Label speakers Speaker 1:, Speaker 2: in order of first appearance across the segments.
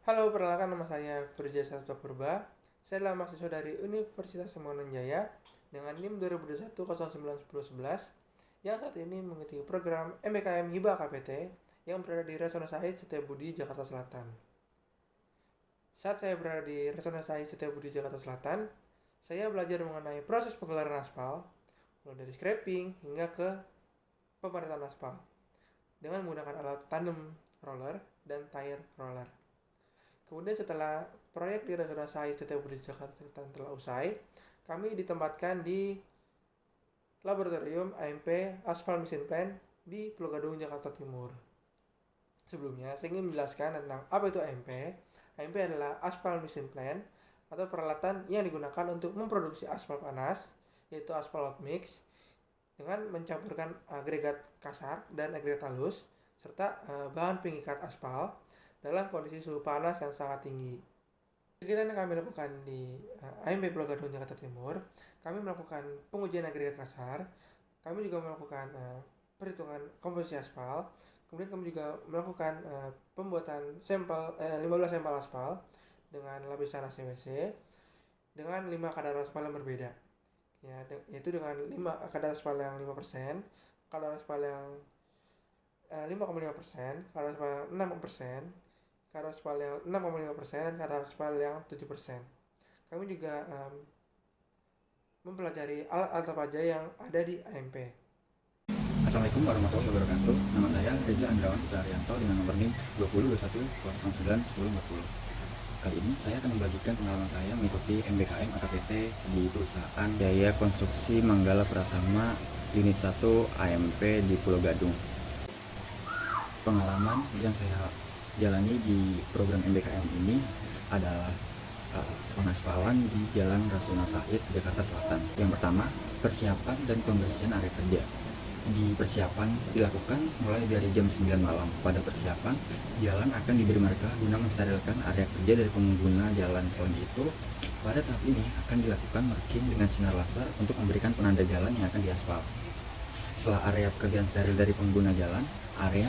Speaker 1: Halo, perkenalkan nama saya Firja Sabta Purba. Saya adalah mahasiswa dari Universitas Samananjaya dengan NIM 2021 yang saat ini mengikuti program MBKM Hibah KPT yang berada di Rasuna Said Setiabudi, Jakarta Selatan. Saat saya berada di Rasuna Said Setiabudi, Jakarta Selatan, saya belajar mengenai proses penggelaran aspal, mulai dari scraping hingga ke pemadatan aspal dengan menggunakan alat tandem roller dan tire roller. Kemudian setelah proyek di Rasuna Said Setiabudi Jakarta Selatan telah usai, kami ditempatkan di Laboratorium AMP Aspal Mesin Plant di Pulau Gadung, Jakarta Timur. Sebelumnya, saya ingin menjelaskan tentang apa itu AMP. AMP adalah Aspal Mesin Plant atau peralatan yang digunakan untuk memproduksi aspal panas, yaitu aspal hot mix, dengan mencampurkan agregat kasar dan agregat halus, serta bahan pengikat aspal dalam kondisi suhu panas yang sangat tinggi. Kegiatan yang kami lakukan di AMP Pulau Gadung, Jakarta Timur, kami melakukan pengujian agregat kasar, kami juga melakukan perhitungan komposisi aspal, kemudian kami juga melakukan pembuatan 15 sampel aspal dengan lapisan ACWC dengan 5 kadar aspal yang berbeda, yaitu dengan 5 kadar aspal yang 5%, kadar aspal yang 5,5%, kadar aspal yang 6%, kadar aspal yang 6,5%, dan kadar aspal yang 7%. Kami juga mempelajari alat-alat apa aja yang ada di AMP.
Speaker 2: Assalamualaikum warahmatullahi wabarakatuh. Nama saya Reza Andrawan Putra Arianto dengan nomor NIM 2021091040. Kali ini saya akan membagikan pengalaman saya mengikuti MBKM AKPT di perusahaan Jaya Konstruksi Manggala Pratama Unit 1 AMP di Pulau Gadung. Pengalaman yang saya jalani di program MBKM ini adalah pengaspalan di Jalan Rasuna Said, Jakarta Selatan. Yang pertama, persiapan dan pembersihan area kerja. Di persiapan dilakukan mulai dari jam 9 malam. Pada persiapan, jalan akan diberi markah guna mensterilkan area kerja dari pengguna jalan. Selain itu, pada tahap ini akan dilakukan marking dengan sinar laser untuk memberikan penanda jalan yang akan diaspal. Setelah area pekerjaan steril dari pengguna jalan, area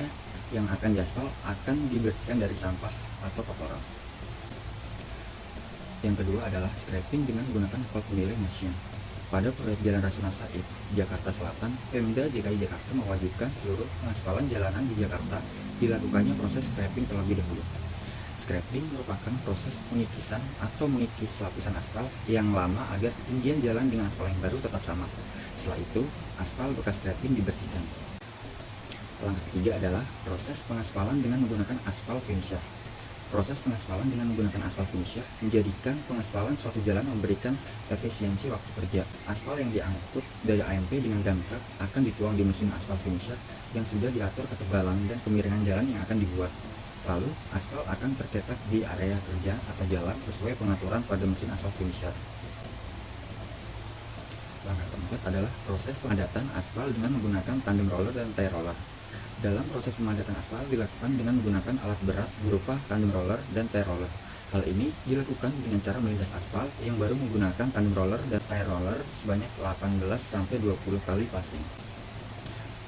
Speaker 2: yang akan diaspal akan dibersihkan dari sampah atau kotoran. Yang kedua adalah scraping dengan menggunakan cold milling machine. Pada proyek Jalan Rasuna Said, Jakarta Selatan, Pemda DKI Jakarta mewajibkan seluruh pengaspalan jalanan di Jakarta dilakukannya proses scraping terlebih dahulu. Scraping merupakan proses pengikisan atau mengikis lapisan aspal yang lama agar ketinggian jalan dengan aspal yang baru tetap sama. Setelah itu, aspal bekas scraping dibersihkan. Langkah ketiga adalah proses pengaspalan dengan menggunakan aspal finisher. Proses pengaspalan dengan menggunakan aspal finisher menjadikan pengaspalan suatu jalan memberikan efisiensi waktu kerja. Aspal yang diangkut dari AMP dengan dump truck akan dituang di mesin aspal finisher yang sudah diatur ketebalan dan kemiringan jalan yang akan dibuat. Lalu, aspal akan tercetak di area kerja atau jalan sesuai pengaturan pada mesin aspal finisher. Langkah keempat adalah proses pemadatan aspal dengan menggunakan tandem roller dan tire roller. Dalam proses pemadatan aspal dilakukan dengan menggunakan alat berat berupa tandem roller dan tire roller. Hal ini dilakukan dengan cara melindas aspal yang baru menggunakan tandem roller dan tire roller sebanyak 18-20 kali passing.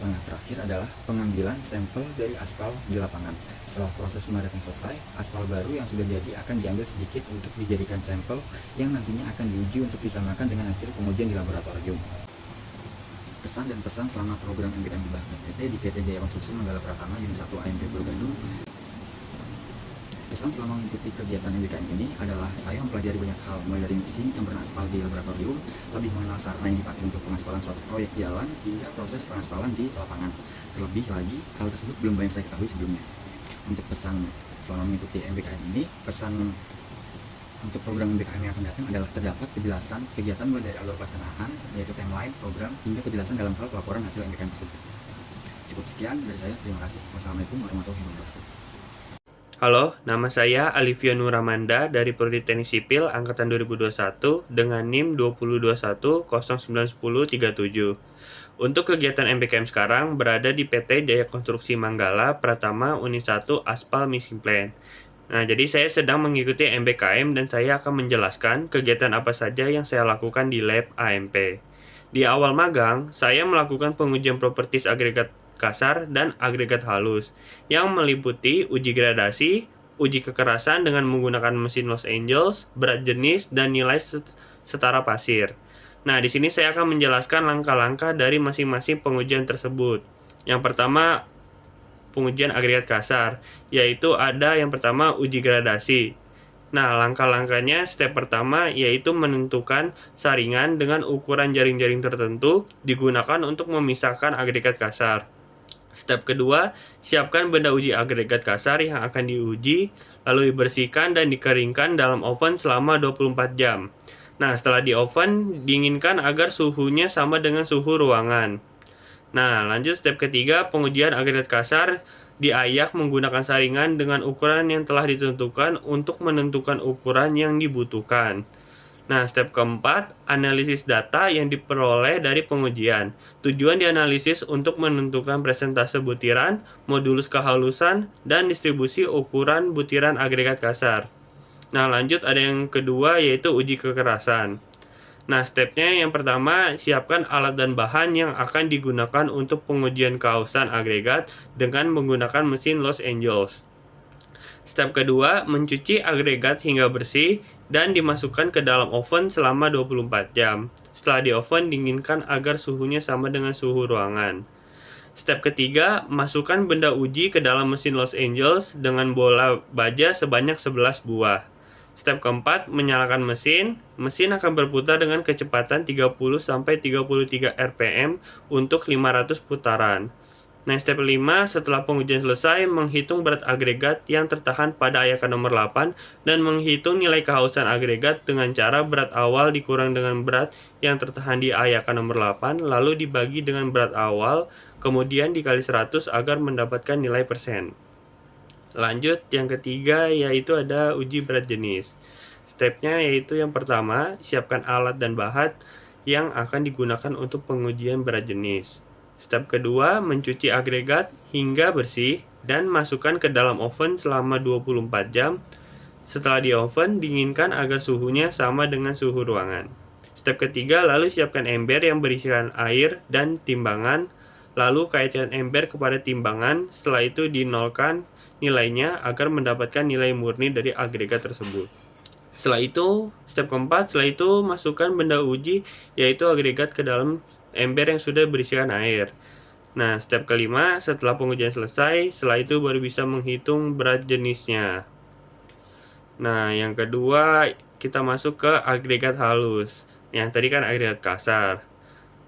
Speaker 2: Langkah terakhir adalah pengambilan sampel dari aspal di lapangan. Setelah proses pemadatan selesai, aspal baru yang sudah jadi akan diambil sedikit untuk dijadikan sampel yang nantinya akan diuji untuk disamakan dengan hasil pengujian di laboratorium. Kesan dan pesan selama program MBKM Hibah KPT di PT Jaya Konstruksi Manggala Pratama Unit 1 AMP Pulau Gadung. Kesan selama mengikuti kegiatan MBKM ini adalah saya mempelajari banyak hal, mulai dari mixing, campuran aspal di laboratorium, lebih mengenal sarana yang dipakai untuk pengaspalan suatu proyek jalan, hingga proses pengaspalan di lapangan. Terlebih lagi, hal tersebut belum banyak saya ketahui sebelumnya. Untuk pesan selama mengikuti MBKM ini, pesan untuk program MBKM yang akan datang adalah terdapat kejelasan kegiatan mulai dari alur pelaksanaan, yaitu timeline, program, hingga kejelasan dalam hal pelaporan hasil MBKM tersebut. Cukup sekian dari saya, terima kasih. Wassalamualaikum warahmatullahi wabarakatuh.
Speaker 3: Halo, nama saya Alivio Nuramanda dari Prodi Teknik Sipil Angkatan 2021 dengan NIM 2021-091037. Untuk kegiatan MBKM sekarang berada di PT Jaya Konstruksi Manggala Pratama Unit 1 Aspal Missing Plan. Nah, jadi saya sedang mengikuti MBKM dan saya akan menjelaskan kegiatan apa saja yang saya lakukan di lab AMP. Di awal magang, saya melakukan pengujian properties agregat kasar dan agregat halus yang meliputi uji gradasi, uji kekerasan dengan menggunakan mesin Los Angeles, berat jenis, dan nilai setara pasir. Nah, di sini saya akan menjelaskan langkah-langkah dari masing-masing pengujian tersebut. Yang pertama, pengujian agregat kasar, yaitu ada yang pertama uji gradasi. Nah, langkah-langkahnya step pertama yaitu menentukan saringan dengan ukuran jaring-jaring tertentu digunakan untuk memisahkan agregat kasar. Step kedua, siapkan benda uji agregat kasar yang akan diuji, lalu dibersihkan dan dikeringkan dalam oven selama 24 jam. Nah, setelah di oven, dinginkan agar suhunya sama dengan suhu ruangan. Nah, lanjut step ketiga, pengujian agregat kasar diayak menggunakan saringan dengan ukuran yang telah ditentukan untuk menentukan ukuran yang dibutuhkan. Nah, step keempat, analisis data yang diperoleh dari pengujian. Tujuan dianalisis untuk menentukan persentase butiran, modulus kehalusan, dan distribusi ukuran butiran agregat kasar. Nah, lanjut ada yang kedua yaitu uji kekerasan. Nah, stepnya yang pertama, siapkan alat dan bahan yang akan digunakan untuk pengujian kausan agregat dengan menggunakan mesin Los Angeles. Step kedua, mencuci agregat hingga bersih dan dimasukkan ke dalam oven selama 24 jam. Setelah di oven, dinginkan agar suhunya sama dengan suhu ruangan. Step ketiga, masukkan benda uji ke dalam mesin Los Angeles dengan bola baja sebanyak 11 buah. Step keempat, menyalakan mesin. Mesin akan berputar dengan kecepatan 30-33 rpm untuk 500 putaran. Nah, step 5, setelah pengujian selesai, menghitung berat agregat yang tertahan pada ayakan nomor 8 dan menghitung nilai kehausan agregat dengan cara berat awal dikurang dengan berat yang tertahan di ayakan nomor 8, lalu dibagi dengan berat awal, kemudian dikali 100 agar mendapatkan nilai persen. Lanjut, yang ketiga yaitu ada uji berat jenis. Stepnya yaitu yang pertama, siapkan alat dan bahan yang akan digunakan untuk pengujian berat jenis. Step kedua, mencuci agregat hingga bersih dan masukkan ke dalam oven selama 24 jam. Setelah di oven, dinginkan agar suhunya sama dengan suhu ruangan. Step ketiga, lalu siapkan ember yang berisikan air dan timbangan. Lalu kaitkan ember kepada timbangan, setelah itu dinolkan nilainya agar mendapatkan nilai murni dari agregat tersebut. Setelah itu, step keempat, setelah itu masukkan benda uji yaitu agregat ke dalam ember yang sudah berisikan air. Nah, step kelima, setelah pengujian selesai, setelah itu baru bisa menghitung berat jenisnya. Nah, yang kedua, kita masuk ke agregat halus. Yang tadi kan agregat kasar.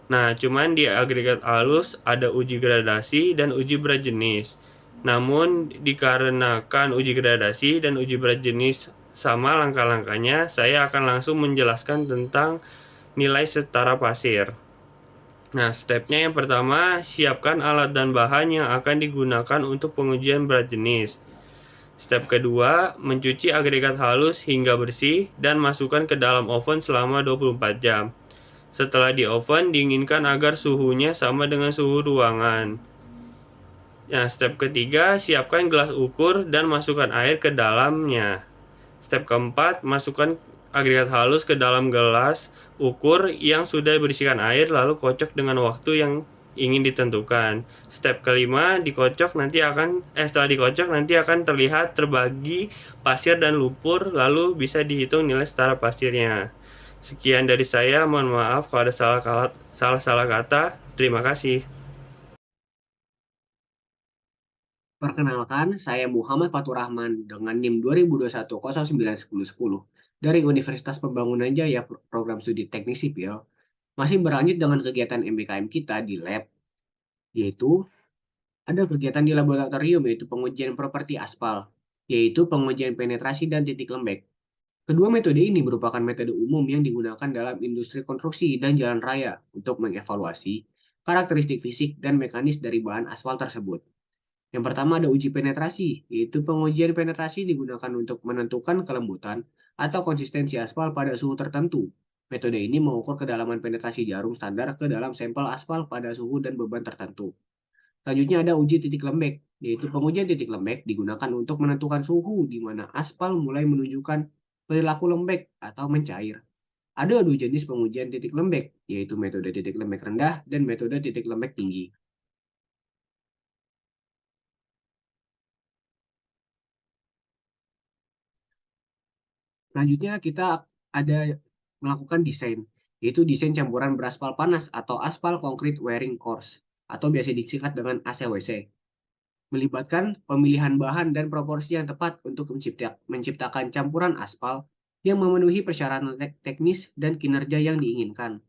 Speaker 3: Nah, cuman di agregat halus ada uji gradasi dan uji berat jenis. Namun, dikarenakan uji gradasi dan uji berat jenis sama langkah-langkahnya, saya akan langsung menjelaskan tentang nilai setara pasir. Nah, stepnya yang pertama, siapkan alat dan bahan yang akan digunakan untuk pengujian berat jenis. Step kedua, mencuci agregat halus hingga bersih dan masukkan ke dalam oven selama 24 jam. Setelah di oven, dinginkan agar suhunya sama dengan suhu ruangan. Nah, step ketiga, siapkan gelas ukur dan masukkan air ke dalamnya. Step keempat, masukkan agregat halus ke dalam gelas ukur yang sudah berisikan air, lalu kocok dengan waktu yang ingin ditentukan. Step kelima, setelah dikocok nanti akan terlihat terbagi pasir dan lumpur, lalu bisa dihitung nilai setara pasirnya. Sekian dari saya, mohon maaf kalau ada salah kata. Terima kasih.
Speaker 4: Perkenalkan, saya Muhammad Fatur Rahman dengan NIM 2021 091010 dari Universitas Pembangunan Jaya Program Studi Teknik Sipil, masih berlanjut dengan kegiatan MBKM kita di lab, yaitu ada kegiatan di laboratorium yaitu pengujian properti aspal, yaitu pengujian penetrasi dan titik lembek. Kedua metode ini merupakan metode umum yang digunakan dalam industri konstruksi dan jalan raya untuk mengevaluasi karakteristik fisik dan mekanis dari bahan aspal tersebut. Yang pertama ada uji penetrasi, yaitu pengujian penetrasi digunakan untuk menentukan kelembutan atau konsistensi aspal pada suhu tertentu. Metode ini mengukur kedalaman penetrasi jarum standar ke dalam sampel aspal pada suhu dan beban tertentu. Selanjutnya ada uji titik lembek, yaitu pengujian titik lembek digunakan untuk menentukan suhu di mana aspal mulai menunjukkan perilaku lembek atau mencair. Ada dua jenis pengujian titik lembek, yaitu metode titik lembek rendah dan metode titik lembek tinggi. Selanjutnya kita ada melakukan desain, yaitu desain campuran beraspal panas atau aspal concrete wearing course, atau biasa disingkat dengan ACWC. Melibatkan pemilihan bahan dan proporsi yang tepat untuk menciptakan campuran aspal yang memenuhi persyaratan teknis dan kinerja yang diinginkan.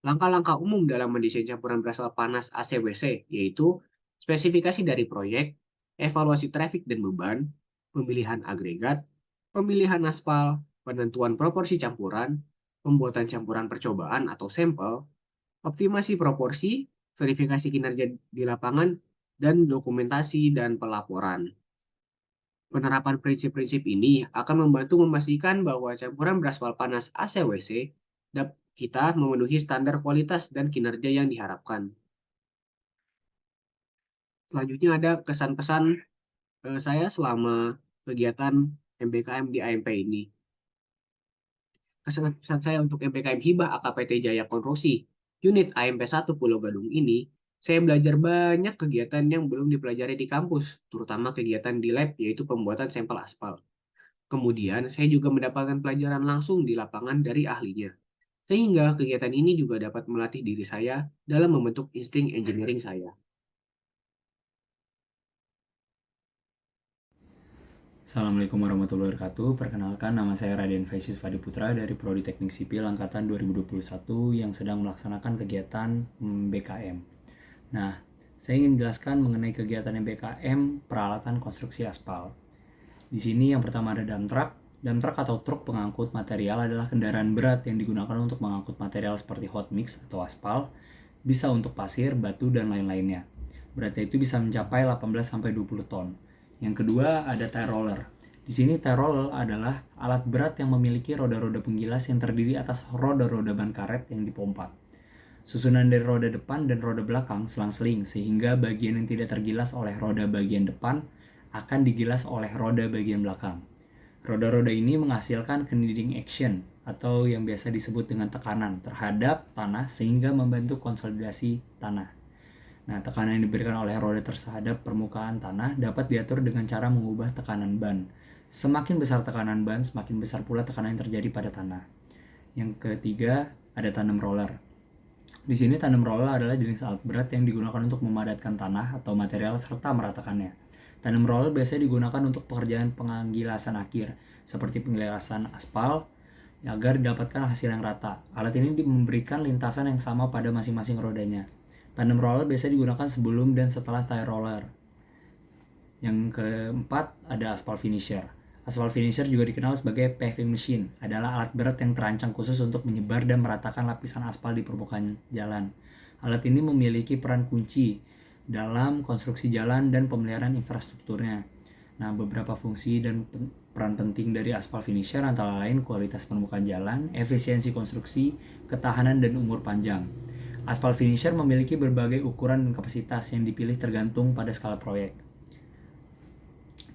Speaker 4: Langkah-langkah umum dalam mendesain campuran beraspal panas ACWC yaitu spesifikasi dari proyek, evaluasi trafik dan beban, pemilihan agregat, pemilihan aspal, penentuan proporsi campuran, pembuatan campuran percobaan atau sampel, optimasi proporsi, verifikasi kinerja di lapangan, dan dokumentasi dan pelaporan. Penerapan prinsip-prinsip ini akan membantu memastikan bahwa campuran beraspal panas ACWC kita memenuhi standar kualitas dan kinerja yang diharapkan. Selanjutnya ada kesan pesan saya selama kegiatan MBKM di AMP ini. Kesan pesan saya untuk MBKM Hibah AKPT Jaya Konstruksi unit AMP 1 Pulau Gadung ini, saya belajar banyak kegiatan yang belum dipelajari di kampus, terutama kegiatan di lab yaitu pembuatan sampel aspal. Kemudian, saya juga mendapatkan pelajaran langsung di lapangan dari ahlinya. Sehingga kegiatan ini juga dapat melatih diri saya dalam membentuk insting engineering saya.
Speaker 5: Assalamualaikum warahmatullahi wabarakatuh. Perkenalkan, nama saya Raden Faisal Fadi Putra dari Prodi Teknik Sipil Angkatan 2021 yang sedang melaksanakan kegiatan BKM. Nah, saya ingin menjelaskan mengenai kegiatan BKM peralatan konstruksi aspal. Di sini yang pertama ada dump truck. Dump truck atau truk pengangkut material adalah kendaraan berat yang digunakan untuk mengangkut material seperti hot mix atau aspal, bisa untuk pasir, batu, dan lain-lainnya. Beratnya itu bisa mencapai 18-20 ton. Yang kedua ada tie roller. Di sini tie roller adalah alat berat yang memiliki roda-roda penggilas yang terdiri atas roda-roda ban karet yang dipompa. Susunan dari roda depan dan roda belakang selang-seling sehingga bagian yang tidak tergilas oleh roda bagian depan akan digilas oleh roda bagian belakang. Roda-roda ini menghasilkan kneading action atau yang biasa disebut dengan tekanan terhadap tanah sehingga membantu konsolidasi tanah. Nah, tekanan yang diberikan oleh roda terhadap permukaan tanah dapat diatur dengan cara mengubah tekanan ban. Semakin besar tekanan ban, semakin besar pula tekanan yang terjadi pada tanah. Yang ketiga, ada tandem roller. Di sini tandem roller adalah jenis alat berat yang digunakan untuk memadatkan tanah atau material serta meratakannya. Tandem roller biasanya digunakan untuk pekerjaan penggilasan akhir, seperti penggilasan aspal, agar didapatkan hasil yang rata. Alat ini memberikan lintasan yang sama pada masing-masing rodanya. Tandem roller biasa digunakan sebelum dan setelah tie roller. Yang keempat ada aspal finisher. Aspal finisher juga dikenal sebagai paving machine, adalah alat berat yang terancang khusus untuk menyebar dan meratakan lapisan aspal di permukaan jalan. Alat ini memiliki peran kunci dalam konstruksi jalan dan pemeliharaan infrastrukturnya. Nah, beberapa fungsi dan peran penting dari aspal finisher antara lain kualitas permukaan jalan, efisiensi konstruksi, ketahanan dan umur panjang. Aspal finisher memiliki berbagai ukuran dan kapasitas yang dipilih tergantung pada skala proyek.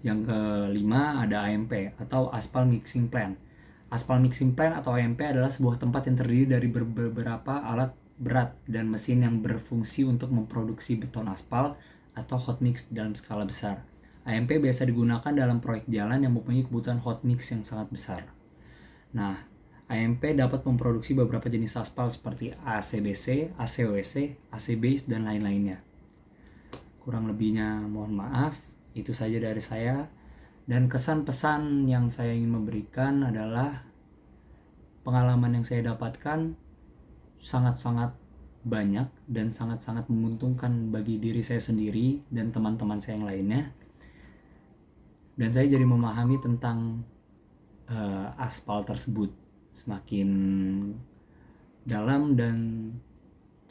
Speaker 5: Yang kelima ada AMP atau Aspal Mixing Plant. Aspal Mixing Plant atau AMP adalah sebuah tempat yang terdiri dari beberapa alat berat dan mesin yang berfungsi untuk memproduksi beton aspal atau hot mix dalam skala besar. AMP biasa digunakan dalam proyek jalan yang mempunyai kebutuhan hot mix yang sangat besar. Nah, AMP dapat memproduksi beberapa jenis aspal seperti ACBC, ACWC, ACBase, dan lain-lainnya. Kurang lebihnya mohon maaf, itu saja dari saya. Dan kesan pesan yang saya ingin memberikan adalah pengalaman yang saya dapatkan sangat-sangat banyak dan sangat-sangat menguntungkan bagi diri saya sendiri dan teman-teman saya yang lainnya. Dan saya jadi memahami tentang aspal tersebut semakin dalam dan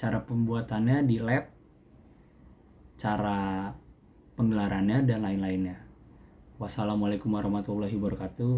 Speaker 5: cara pembuatannya di lab, cara penggelarannya dan lain-lainnya. Wassalamualaikum warahmatullahi wabarakatuh.